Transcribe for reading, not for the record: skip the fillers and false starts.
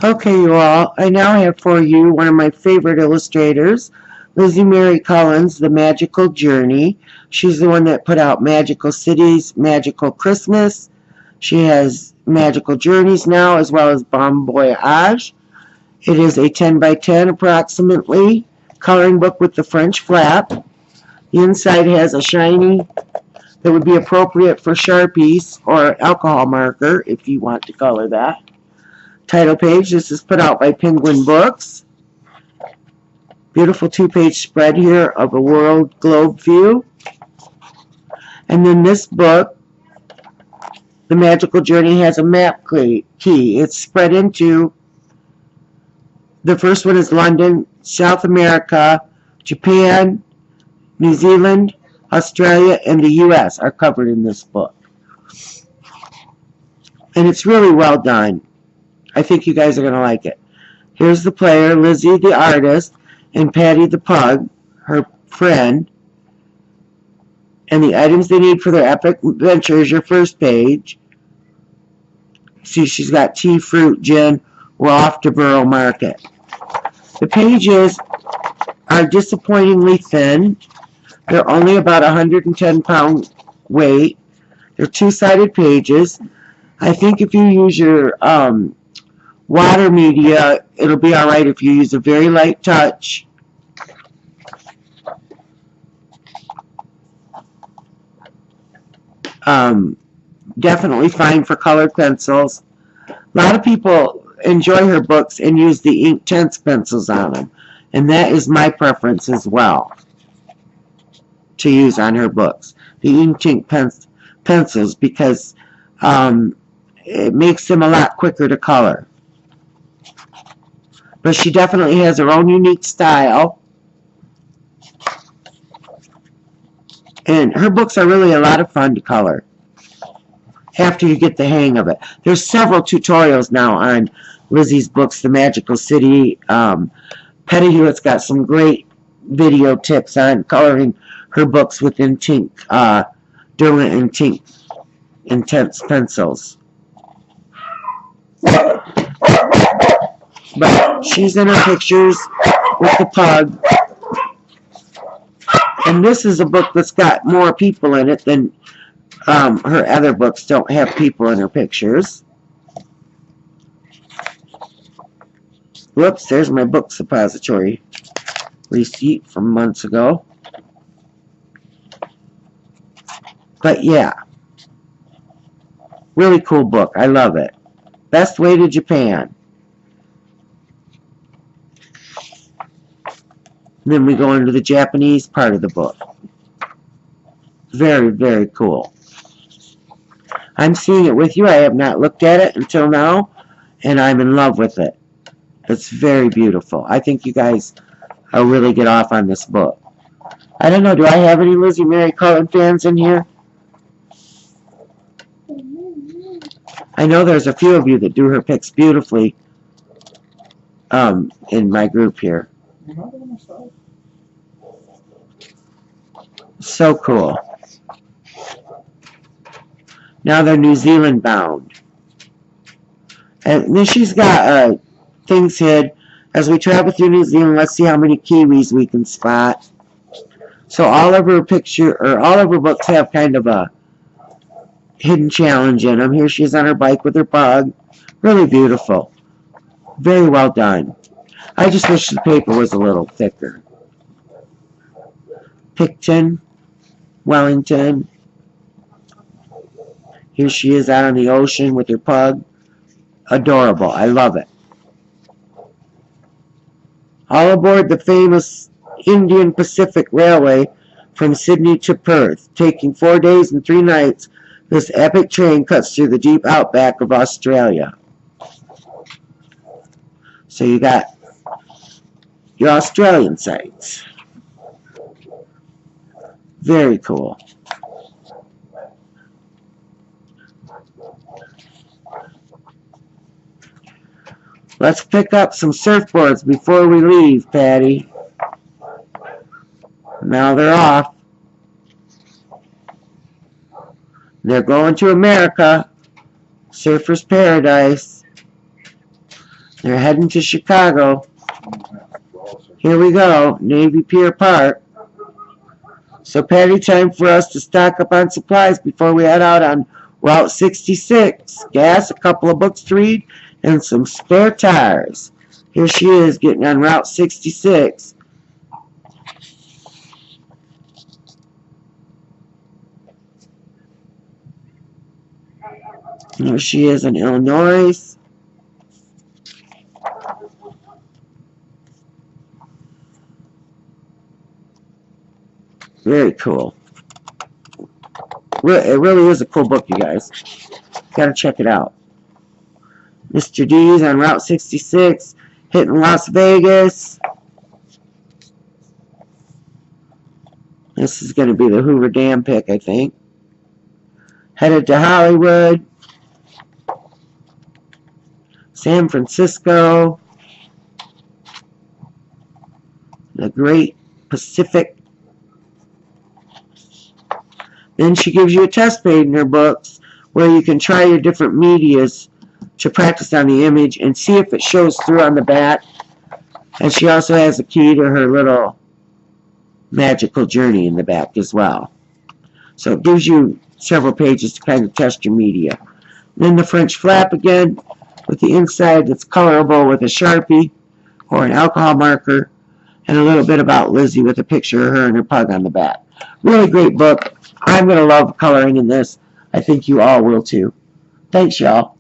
Okay, you all, I now have for you one of my favorite illustrators, Lizzie Mary Collins, The Magical Journey. She's the one that put out Magical Cities, Magical Christmas. She has Magical Journeys now, as well as Bon Voyage. It is a 10 by 10 approximately coloring book with the French flap. The inside has a shiny that would be appropriate for Sharpies or alcohol marker if you want to color that. Title page, this is put out by Penguin Books. Beautiful 2-page spread here of a world globe view. And then this book, The Magical Journey, has a map key. It's spread into, the first one is London, South America, Japan, New Zealand, Australia, and the US are covered in this book. And it's really well done. I think you guys are going to like it. Here's the player, Lizzie the artist, and Patty the pug, her friend. And the items they need for their epic adventure is your first page. See, she's got tea, fruit, gin. We're off to Borough Market. The pages are disappointingly thin. They're only about 110-pound weight. They're two-sided pages. I think if you use your water media, it'll be all right if you use a very light touch. Definitely fine for colored pencils. A lot of people enjoy her books and use the Inktense pencils on them, and that is my preference as well to use on her books, the Inktense pencils, because it makes them a lot quicker to color. But she definitely has her own unique style, and her books are really a lot of fun to color after you get the hang of it. There's several tutorials now on Lizzie's books, The Magical City. Patty Hewitt's got some great video tips on coloring her books with Inktense pencils. But she's in her pictures with the pug. And this is a book that's got more people in it than her other books don't have people in her pictures. Whoops, there's my book suppository receipt from months ago. But yeah, really cool book. I love it. Best Way to Japan. And then we go into the Japanese part of the book. Very, very cool. I'm seeing it with you. I have not looked at it until now, and I'm in love with it. It's very beautiful. I think you guys will really get off on this book. I don't know, do I have any Lizzie Mary Collins fans in here? I know there's a few of you that do her picks beautifully in my group here. So cool. Now they're New Zealand bound. And then she's got things hid. As we travel through New Zealand, let's see how many Kiwis we can spot. So all of her all of her books have kind of a hidden challenge in them. Here she is on her bike with her pug. Really beautiful. Very well done. I just wish the paper was a little thicker. Picton, Wellington. Here she is out on the ocean with her pug. Adorable. I love it. All aboard the famous Indian Pacific Railway from Sydney to Perth. Taking 4 days and 3 nights, this epic train cuts through the deep outback of Australia. So you got your Australian sites. Very cool. Let's pick up some surfboards before we leave, Patty. Now they're off. They're going to America. Surfer's Paradise. They're heading to Chicago. Here we go, Navy Pier Park. So Patty, time for us to stock up on supplies before we head out on Route 66. Gas, a couple of books to read, and some spare tires. Here she is getting on Route 66. Here she is in Illinois. Very cool. It really is a cool book, you guys. Gotta check it out. Mr. D's on Route 66, hitting Las Vegas. This is going to be the Hoover Dam pick, I think. Headed to Hollywood. San Francisco. The Great Pacific. Then she gives you a test page in her books where you can try your different medias to practice on the image and see if it shows through on the back. And she also has a key to her little magical journey in the back as well. So it gives you several pages to kind of test your media. Then the French flap again with the inside that's colorable with a Sharpie or an alcohol marker, and a little bit about Lizzie with a picture of her and her pug on the back. Really great book. I'm going to love coloring in this. I think you all will too. Thanks, y'all.